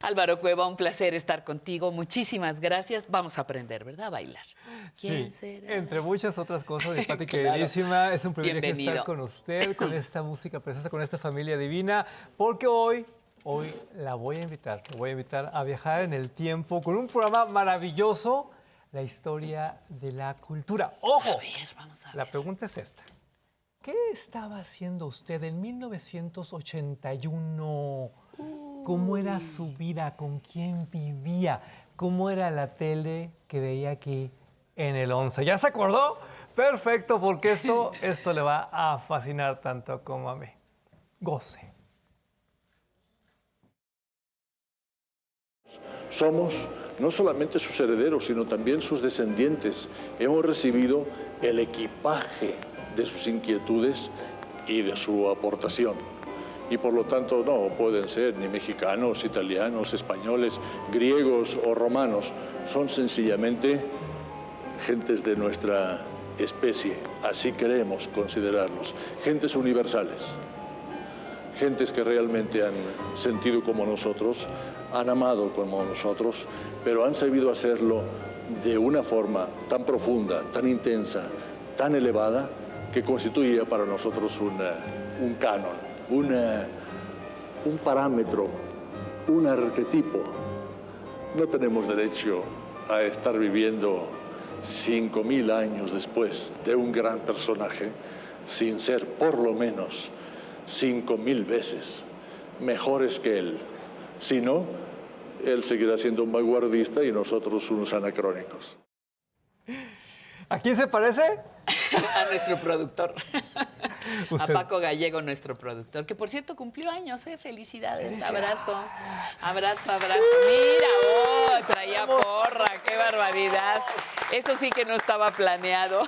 Álvaro Cueva, un placer estar contigo. Muchísimas gracias. Vamos a aprender, ¿verdad? A bailar. ¿Quién será? Entre muchas otras cosas, mi Pati Claro. queridísima, es un privilegio Bienvenido. estar con usted, con esta música preciosa, con esta familia divina, porque hoy la voy a invitar, a viajar en el tiempo con un programa maravilloso, la historia de la cultura. ¡Ojo! A ver, vamos a ver. La pregunta es esta. ¿Qué estaba haciendo usted en 1981? ¿Cómo era su vida? ¿Con quién vivía? ¿Cómo era la tele que veía aquí en el 11? ¿Ya se acordó? Perfecto, porque esto le va a fascinar tanto como a mí. Goce. Somos no solamente sus herederos, sino también sus descendientes. Hemos recibido el equipaje de sus inquietudes y de su aportación. Y por lo tanto no pueden ser ni mexicanos, italianos, españoles, griegos o romanos. Son sencillamente gentes de nuestra especie, así queremos considerarlos. Gentes universales, gentes que realmente han sentido como nosotros, han amado como nosotros, pero han sabido hacerlo de una forma tan profunda, tan intensa, tan elevada, que constituye para nosotros un canon, un parámetro, un arquetipo. No tenemos derecho a estar viviendo 5.000 años después de un gran personaje sin ser por lo menos 5.000 veces mejores que él. Si no, él seguirá siendo un vanguardista y nosotros unos anacrónicos. ¿A quién se parece? A nuestro productor. Usted. A Paco Gallego, nuestro productor, que por cierto cumplió años, ¿eh? Felicidades. Abrazo, abrazo, abrazo. Mira, traía porra, qué barbaridad. Eso sí que no estaba planeado.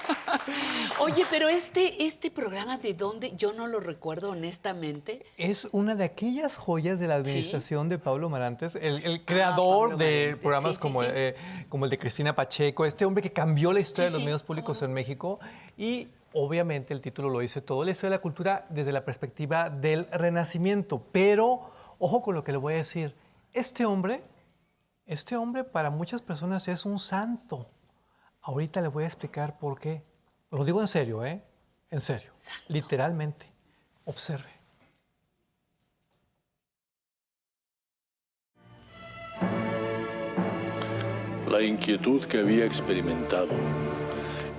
Oye, pero este programa, ¿de dónde? Yo no lo recuerdo honestamente. Es una de aquellas joyas de la administración de Pablo Marantes, el creador Pablo de Marantes, programas sí, como, sí. Como el de Cristina Pacheco, este hombre que cambió la historia Sí, de los sí, medios públicos cómo no. en México. Y obviamente el título lo dice todo, la historia de la cultura desde la perspectiva del Renacimiento. Pero ojo con lo que le voy a decir, este hombre para muchas personas es un santo. Ahorita le voy a explicar por qué. Lo digo en serio, ¿eh? En serio. Santo. Literalmente. Observe. La inquietud que había experimentado,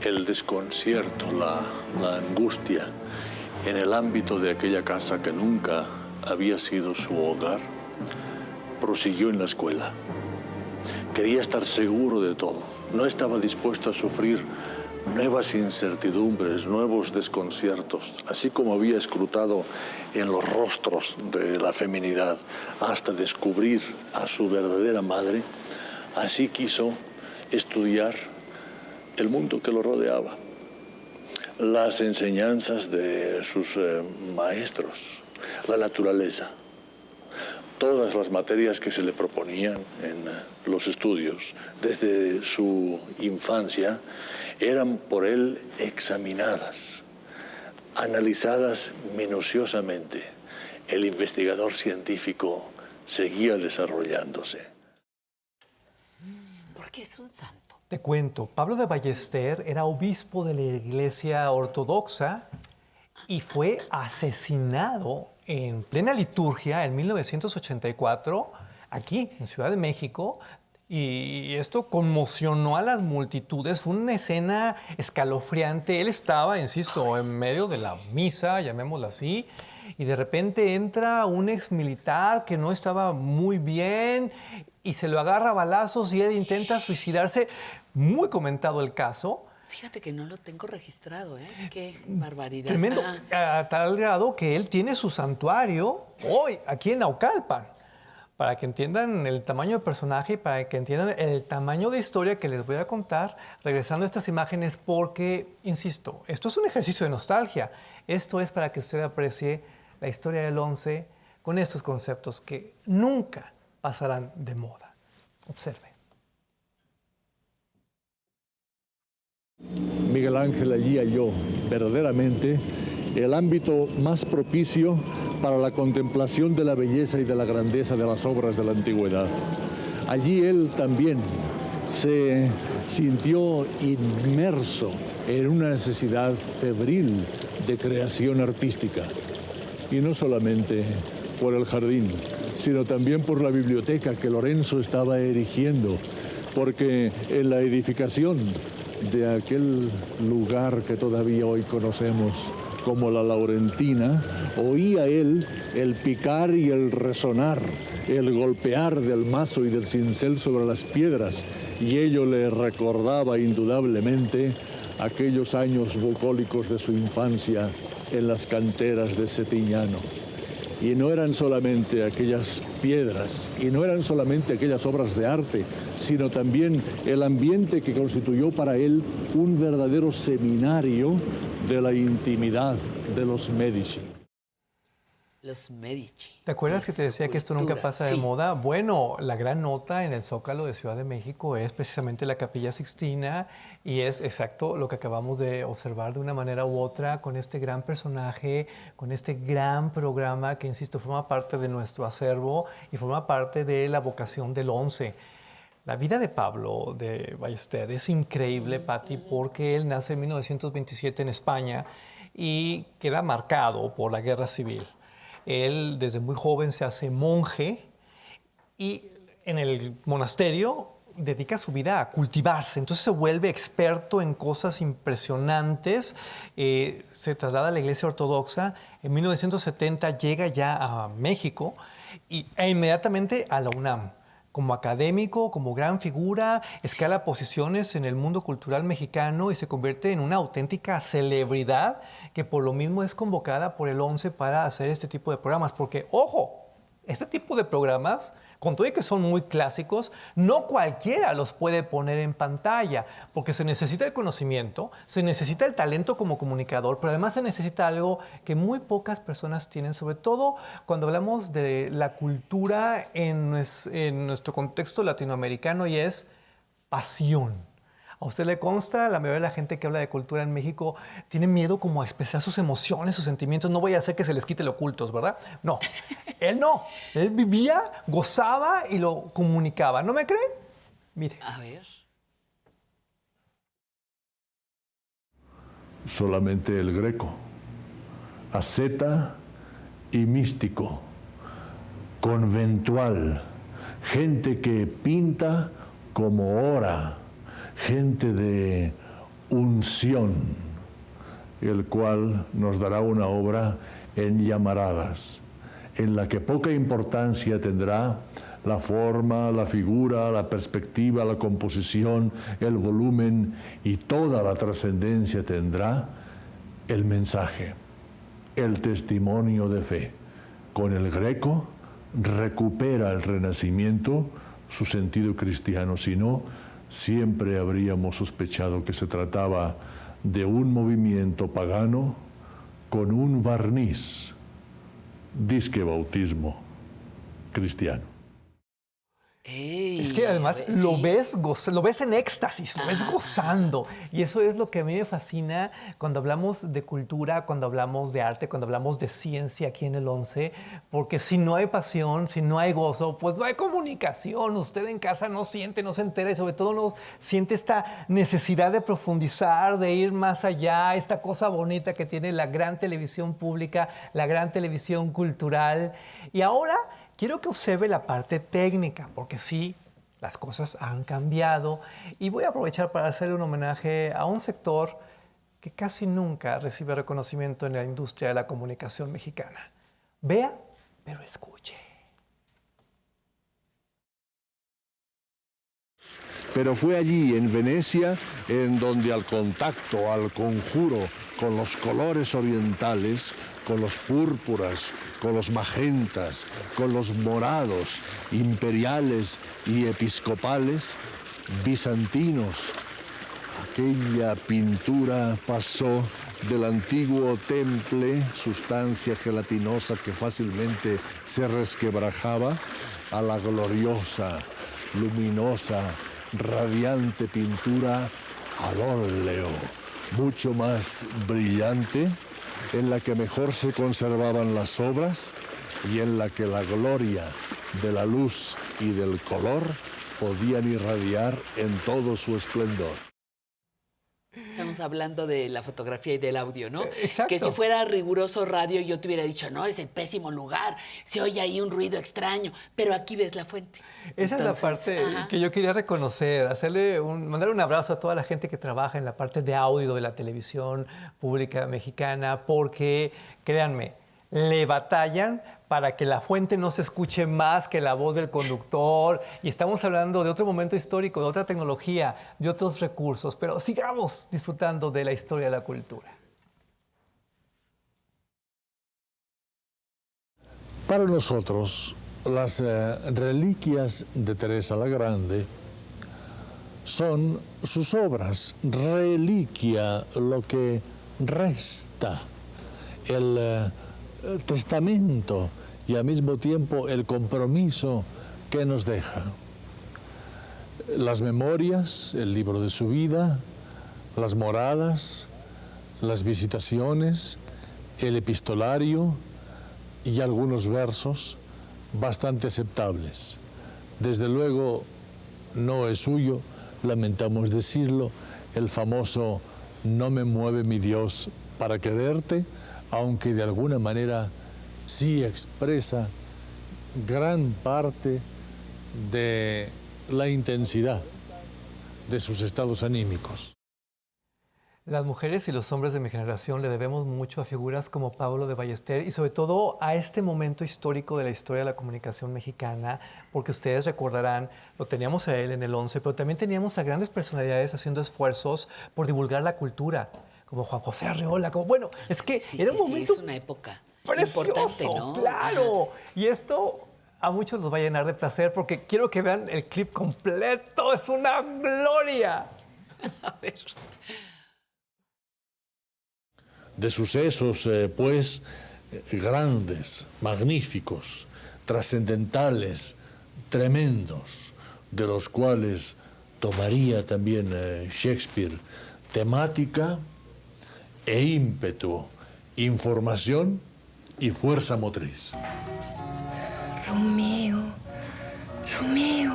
el desconcierto, la angustia en el ámbito de aquella casa que nunca había sido su hogar, prosiguió en la escuela. Quería estar seguro de todo. No estaba dispuesto a sufrir nuevas incertidumbres, nuevos desconciertos, así como había escrutado en los rostros de la feminidad hasta descubrir a su verdadera madre. Así quiso estudiar el mundo que lo rodeaba, las enseñanzas de sus maestros, la naturaleza, todas las materias que se le proponían en los estudios desde su infancia eran por él examinadas, analizadas minuciosamente. El investigador científico seguía desarrollándose. ¿Por qué es un santo? Te cuento, Pablo de Ballester era obispo de la Iglesia Ortodoxa y fue asesinado en plena liturgia en 1984, aquí en Ciudad de México, y esto conmocionó a las multitudes. Fue una escena escalofriante. Él estaba, insisto, en medio de la misa, llamémosla así, y de repente entra un exmilitar que no estaba muy bien y se lo agarra a balazos y él intenta suicidarse. Muy comentado el caso. Fíjate que no lo tengo registrado, ¿eh? Qué barbaridad. Tremendo, a tal grado que él tiene su santuario hoy, aquí en Naucalpan, para que entiendan el tamaño del personaje y para que entiendan el tamaño de historia que les voy a contar, regresando a estas imágenes, porque, insisto, esto es un ejercicio de nostalgia. Esto es para que usted aprecie la historia del 11 con estos conceptos que nunca pasarán de moda. Observe. Miguel Ángel allí halló verdaderamente el ámbito más propicio para la contemplación de la belleza y de la grandeza de las obras de la antigüedad. Allí él también se sintió inmerso en una necesidad febril de creación artística. Y no solamente por el jardín, sino también por la biblioteca que Lorenzo estaba erigiendo, porque en la edificación de aquel lugar que todavía hoy conocemos como la Laurentina, oía él el picar y el resonar, el golpear del mazo y del cincel sobre las piedras, y ello le recordaba indudablemente aquellos años bucólicos de su infancia en las canteras de Setiñano. Y no eran solamente aquellas piedras, y no eran solamente aquellas obras de arte, sino también el ambiente que constituyó para él un verdadero seminario de la intimidad de los Medici. Los Medici. ¿Te acuerdas que te decía que esto nunca pasa de moda? Bueno, la gran nota en el Zócalo de Ciudad de México es precisamente la Capilla Sixtina y es exacto lo que acabamos de observar de una manera u otra con este gran personaje, con este gran programa que, insisto, forma parte de nuestro acervo y forma parte de la vocación del 11. La vida de Pablo de Ballester es increíble, Patti, porque él nace en 1927 en España y queda marcado por la Guerra Civil. Él desde muy joven se hace monje y en el monasterio dedica su vida a cultivarse. Entonces se vuelve experto en cosas impresionantes. Se traslada a la Iglesia Ortodoxa. En 1970 llega ya a México e inmediatamente a la UNAM. Como académico, como gran figura, escala posiciones en el mundo cultural mexicano y se convierte en una auténtica celebridad que por lo mismo es convocada por el 11 para hacer este tipo de programas. Porque, ojo, este tipo de programas, con todo y que son muy clásicos, no cualquiera los puede poner en pantalla, porque se necesita el conocimiento, se necesita el talento como comunicador, pero además se necesita algo que muy pocas personas tienen, sobre todo cuando hablamos de la cultura en nuestro contexto latinoamericano, y es pasión. ¿A usted le consta? La mayoría de la gente que habla de cultura en México tiene miedo como a expresar sus emociones, sus sentimientos. No voy a hacer que se les quite lo ocultos, ¿verdad? No, él no. Él vivía, gozaba y lo comunicaba. ¿No me cree? Mire. A ver. Solamente el Greco, asceta y místico, conventual, gente que pinta como ora, gente de unción, el cual nos dará una obra en llamaradas, en la que poca importancia tendrá la forma, la figura, la perspectiva, la composición, el volumen, y toda la trascendencia tendrá el mensaje, el testimonio de fe. Con el Greco recupera el Renacimiento su sentido cristiano, si no, siempre habríamos sospechado que se trataba de un movimiento pagano con un barniz, disque bautismo cristiano. Es que además lo ves en éxtasis, lo ves gozando. Y eso es lo que a mí me fascina cuando hablamos de cultura, cuando hablamos de arte, cuando hablamos de ciencia aquí en el 11. Porque si no hay pasión, si no hay gozo, pues no hay comunicación. Usted en casa no siente, no se entera y sobre todo no siente esta necesidad de profundizar, de ir más allá, esta cosa bonita que tiene la gran televisión pública, la gran televisión cultural. Y ahora quiero que observe la parte técnica, porque sí, las cosas han cambiado y voy a aprovechar para hacerle un homenaje a un sector que casi nunca recibe reconocimiento en la industria de la comunicación mexicana. Vea, pero escuche. Pero fue allí, en Venecia, en donde al contacto, al conjuro con los colores orientales, con los púrpuras, con los magentas, con los morados, imperiales y episcopales, bizantinos, aquella pintura pasó del antiguo temple, sustancia gelatinosa que fácilmente se resquebrajaba, a la gloriosa, luminosa, radiante pintura al óleo, mucho más brillante, en la que mejor se conservaban las obras y en la que la gloria de la luz y del color podían irradiar en todo su esplendor. Estamos hablando de la fotografía y del audio, ¿no? Exacto. Que si fuera riguroso radio, yo te hubiera dicho, no, es el pésimo lugar, se oye ahí un ruido extraño, pero aquí ves la fuente. Esa es la parte que yo quería reconocer, mandar un abrazo a toda la gente que trabaja en la parte de audio de la televisión pública mexicana, porque, créanme, le batallan para que la fuente no se escuche más que la voz del conductor. Y estamos hablando de otro momento histórico, de otra tecnología, de otros recursos, pero sigamos disfrutando de la historia de la cultura. Para nosotros, las reliquias de Teresa la Grande son sus obras, reliquia, lo que resta, el testamento y al mismo tiempo el compromiso que nos deja. Las memorias, el libro de su vida, las moradas, las visitaciones, el epistolario y algunos versos bastante aceptables. Desde luego no es suyo, lamentamos decirlo, el famoso "No me mueve mi Dios para quererte", aunque de alguna manera sí expresa gran parte de la intensidad de sus estados anímicos. Las mujeres y los hombres de mi generación le debemos mucho a figuras como Pablo de Ballester y sobre todo a este momento histórico de la historia de la comunicación mexicana, porque ustedes recordarán, lo teníamos a él en el 11, pero también teníamos a grandes personalidades haciendo esfuerzos por divulgar la cultura, como Juan José Arreola, como, bueno, es que era un momento es una época precioso, importante, ¿no? claro. Ajá. Y esto a muchos los va a llenar de placer porque quiero que vean el clip completo, es una gloria. A ver. De sucesos, pues, grandes, magníficos, trascendentales, tremendos, de los cuales tomaría también Shakespeare temática e ímpetu, información y fuerza motriz. Romeo, Romeo.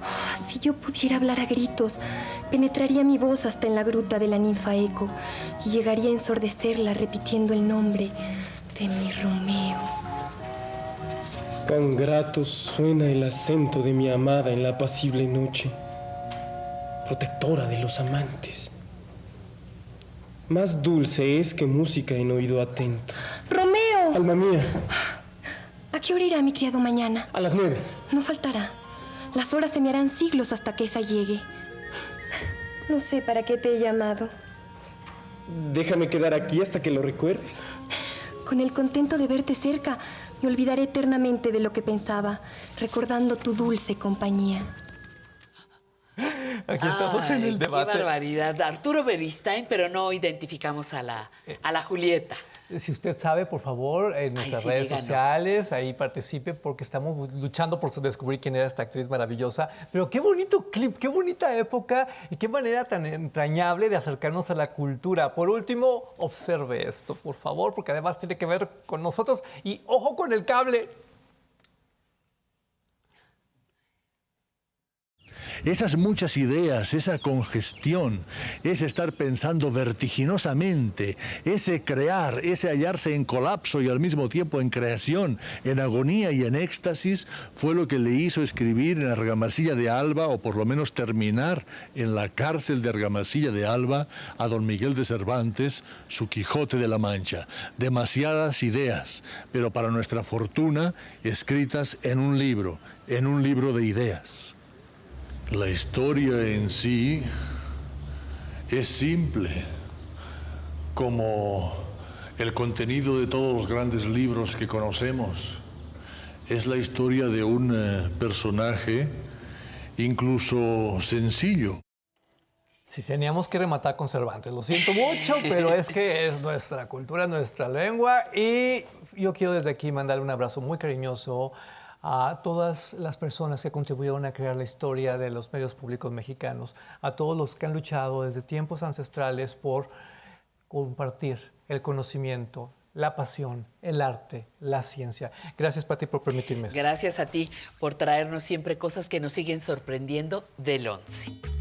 Oh, si yo pudiera hablar a gritos, penetraría mi voz hasta en la gruta de la ninfa Eco y llegaría a ensordecerla repitiendo el nombre de mi Romeo. Cuán grato suena el acento de mi amada en la apacible noche, protectora de los amantes. Más dulce es que música en oído atento. ¡Romeo! Alma mía. ¿A qué hora irá mi criado mañana? A las 9. No faltará. Las horas se me harán siglos hasta que esa llegue. No sé para qué te he llamado. Déjame quedar aquí hasta que lo recuerdes. Con el contento de verte cerca, me olvidaré eternamente de lo que pensaba, recordando tu dulce compañía. Aquí estamos en el debate. Qué barbaridad. Arturo Beristain, pero no identificamos a la Julieta. Si usted sabe, por favor, en nuestras redes sociales, ahí participe porque estamos luchando por descubrir quién era esta actriz maravillosa. Pero qué bonito clip, qué bonita época y qué manera tan entrañable de acercarnos a la cultura. Por último, observe esto, por favor, porque además tiene que ver con nosotros. Y ojo con el cable. Esas muchas ideas, esa congestión, ese estar pensando vertiginosamente, ese crear, ese hallarse en colapso y al mismo tiempo en creación, en agonía y en éxtasis, fue lo que le hizo escribir en Argamasilla de Alba, o por lo menos terminar en la cárcel de Argamasilla de Alba, a don Miguel de Cervantes, su Quijote de la Mancha. Demasiadas ideas, pero para nuestra fortuna, escritas en un libro de ideas. La historia en sí es simple, como el contenido de todos los grandes libros que conocemos. Es la historia de un personaje incluso sencillo. Si teníamos que rematar con Cervantes, lo siento mucho, pero es que es nuestra cultura, nuestra lengua, y yo quiero desde aquí mandarle un abrazo muy cariñoso a todas las personas que contribuyeron a crear la historia de los medios públicos mexicanos, a todos los que han luchado desde tiempos ancestrales por compartir el conocimiento, la pasión, el arte, la ciencia. Gracias, Pati, por permitirme esto. Gracias a ti por traernos siempre cosas que nos siguen sorprendiendo del 11.